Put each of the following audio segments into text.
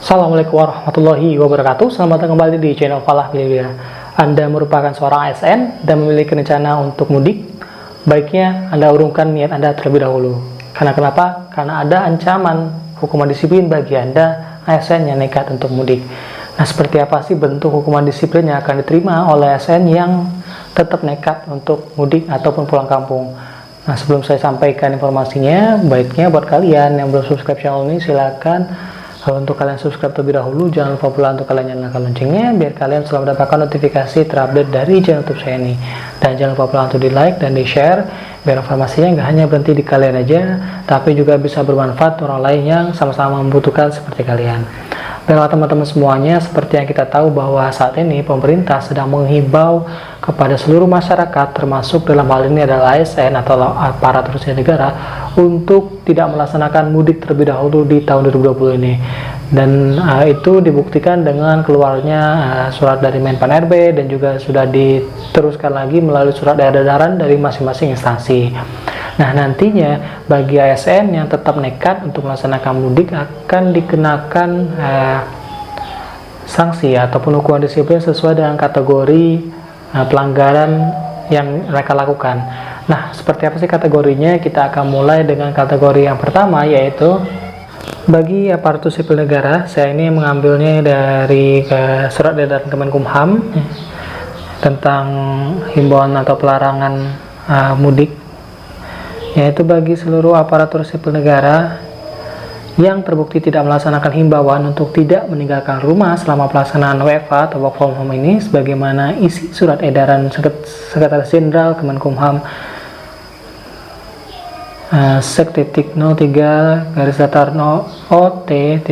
Assalamualaikum warahmatullahi wabarakatuh. Selamat datang kembali di channel Falah Pilih. Anda merupakan seorang ASN dan memiliki rencana untuk mudik. Baiknya Anda urungkan niat Anda terlebih dahulu. Karena kenapa? Karena ada ancaman hukuman disiplin bagi Anda ASN yang nekat untuk mudik. Nah, seperti apa sih bentuk hukuman disiplin yang akan diterima oleh ASN yang tetap nekat untuk mudik ataupun pulang kampung? Nah, sebelum saya sampaikan informasinya, baiknya buat kalian yang belum subscribe channel ini, silakan untuk kalian subscribe terlebih dahulu. Jangan lupa pula untuk kalian nyalakan loncengnya biar kalian selalu mendapatkan notifikasi terupdate dari channel YouTube saya ini. Dan jangan lupa pula untuk di like dan di share biar informasinya nggak hanya berhenti di kalian aja, tapi juga bisa bermanfaat orang lain yang sama-sama membutuhkan seperti kalian. Baiklah teman-teman semuanya, seperti yang kita tahu bahwa saat ini pemerintah sedang menghimbau kepada seluruh masyarakat, termasuk dalam hal ini adalah ASN atau aparatur sipil negara, untuk tidak melaksanakan mudik terlebih dahulu di tahun 2020 ini. Dan itu dibuktikan dengan keluarnya surat dari Menpan RB dan juga sudah diteruskan lagi melalui surat edaran dari masing-masing instansi. Nah, nantinya bagi ASN yang tetap nekat untuk melaksanakan mudik akan dikenakan sanksi ataupun hukuman disiplin sesuai dengan kategori pelanggaran yang mereka lakukan. Nah, seperti apa sih kategorinya? Kita akan mulai dengan kategori yang pertama, yaitu bagi aparatur sipil negara. Saya ini mengambilnya dari surat edaran Kemenkumham tentang himbauan atau pelarangan mudik, yaitu bagi seluruh aparatur sipil negara yang terbukti tidak melaksanakan himbauan untuk tidak meninggalkan rumah selama pelaksanaan WFH atau work from home ini, sebagaimana isi surat edaran Sekretaris Jenderal Kemenkumham Sek.03 OT.02.02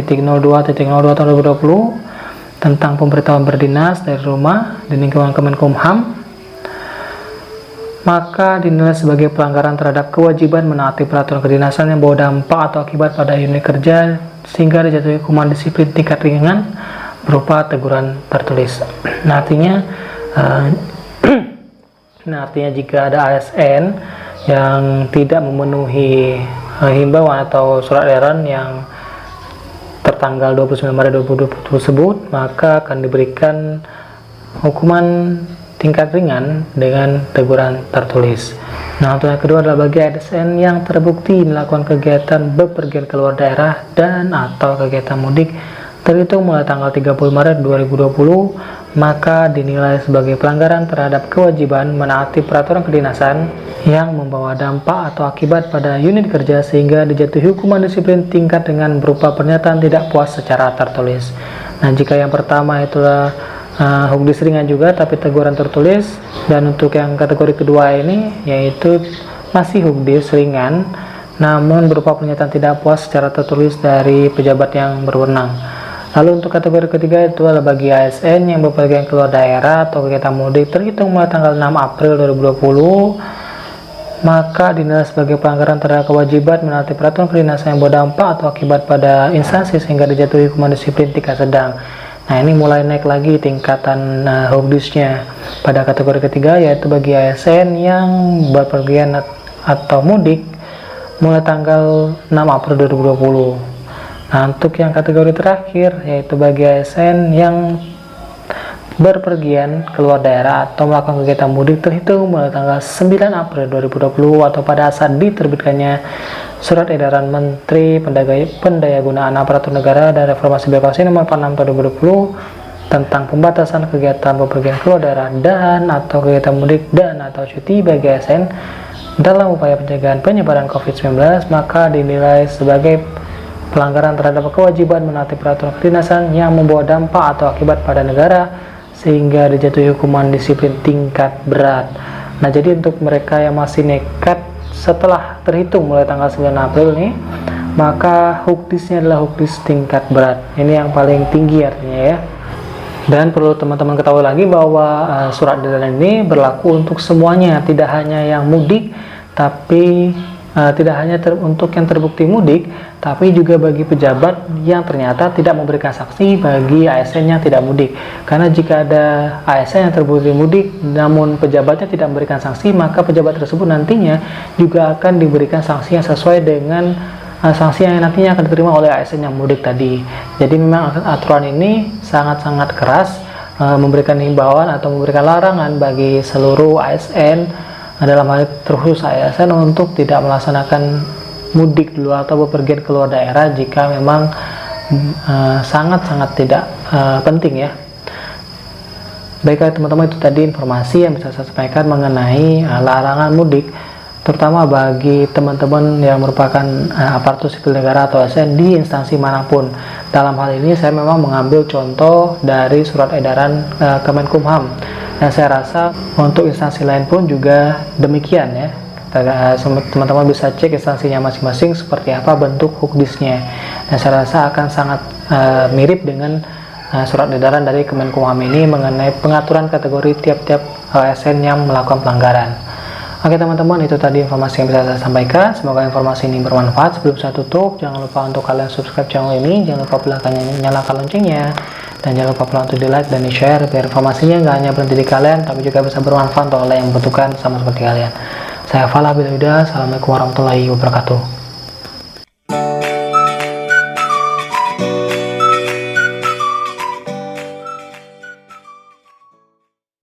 tahun 2020 tentang pemberitahuan berdinas dari rumah di lingkungan Kemenkumham, maka dinilai sebagai pelanggaran terhadap kewajiban menaati peraturan kedinasan yang bawa dampak atau akibat pada unit kerja sehingga dijatuhi hukuman disiplin tingkat ringan berupa teguran tertulis. Nah, artinya jika ada ASN yang tidak memenuhi himbauan atau surat edaran yang tertanggal 29 Maret 2020 tersebut, maka akan diberikan hukuman tingkat ringan dengan teguran tertulis. Nah, untuk yang kedua adalah bagi ASN yang terbukti melakukan kegiatan bepergian keluar daerah dan atau kegiatan mudik terhitung mulai tanggal 30 Maret 2020, maka dinilai sebagai pelanggaran terhadap kewajiban menaati peraturan kedinasan yang membawa dampak atau akibat pada unit kerja sehingga dijatuhi hukuman disiplin tingkat dengan berupa pernyataan tidak puas secara tertulis. Nah, jika yang pertama itulah hukdis ringan juga tapi teguran tertulis, dan untuk yang kategori kedua ini yaitu masih hukdis ringan namun berupa pernyataan tidak puas secara tertulis dari pejabat yang berwenang. Lalu untuk kategori ketiga itu adalah bagi ASN yang bepergian keluar daerah atau kegiatan mudik terhitung mulai tanggal 6 April 2020, maka dinilai sebagai pelanggaran terhadap kewajiban menaati peraturan kedinasan yang berdampak atau akibat pada instansi sehingga dijatuhi hukuman disiplin tingkat sedang. Nah, ini mulai naik lagi tingkatan hukdisnya pada kategori ketiga, yaitu bagi ASN yang bepergian atau mudik mulai tanggal 6 April 2020. Nah, untuk yang kategori terakhir yaitu bagi ASN yang berpergian keluar daerah atau melakukan kegiatan mudik terhitung mulai tanggal 9 April 2020 atau pada saat diterbitkannya Surat Edaran Menteri Pendayagunaan Aparatur Negara dan Reformasi Birokrasi Nomor 46 tahun 2020 tentang pembatasan kegiatan bepergian keluar daerah dan atau kegiatan mudik dan atau cuti bagi ASN dalam upaya pencegahan penyebaran COVID-19, maka dinilai sebagai pelanggaran terhadap kewajiban menaati peraturan kedinasan yang membawa dampak atau akibat pada negara sehingga dijatuhi hukuman disiplin tingkat berat. Nah, jadi untuk mereka yang masih nekat setelah terhitung mulai tanggal 9 April ini, maka hukdisnya adalah hukdis tingkat berat. Ini yang paling tinggi artinya ya. Dan perlu teman-teman ketahui lagi bahwa surat edaran ini berlaku untuk semuanya, tidak hanya yang mudik, tapi tidak hanya untuk yang terbukti mudik, tapi juga bagi pejabat yang ternyata tidak memberikan saksi bagi ASN yang tidak mudik. Karena jika ada ASN yang terbukti mudik namun pejabatnya tidak memberikan sanksi, maka pejabat tersebut nantinya juga akan diberikan sanksi yang sesuai dengan sanksi yang nantinya akan diterima oleh ASN yang mudik tadi. Jadi memang aturan ini sangat-sangat keras, memberikan himbauan atau memberikan larangan bagi seluruh ASN, dalam hal terkhusus ASN, untuk tidak melaksanakan mudik dulu atau bepergian keluar daerah jika memang sangat-sangat tidak penting ya. Baiklah teman-teman, itu tadi informasi yang bisa saya sampaikan mengenai larangan mudik, terutama bagi teman-teman yang merupakan aparatur sipil negara atau ASN di instansi manapun. Dalam hal ini saya memang mengambil contoh dari surat edaran Kemenkumham, dan saya rasa untuk instansi lain pun juga demikian ya. Teman-teman bisa cek instansinya masing-masing seperti apa bentuk hukdisnya, dan saya rasa akan sangat mirip dengan surat edaran dari Kemenkumham ini mengenai pengaturan kategori tiap-tiap ASN yang melakukan pelanggaran. Oke teman-teman, itu tadi informasi yang bisa saya sampaikan. Semoga informasi ini bermanfaat. Sebelum saya tutup, jangan lupa untuk kalian subscribe channel ini, jangan lupa pula nyalakan loncengnya, dan jangan lupa pula untuk di like dan di share biar informasinya nggak hanya berhenti di kalian, tapi juga bisa bermanfaat untuk kalian yang membutuhkan sama seperti kalian. Saya Fala Bilhuda, assalamualaikum warahmatullahi wabarakatuh.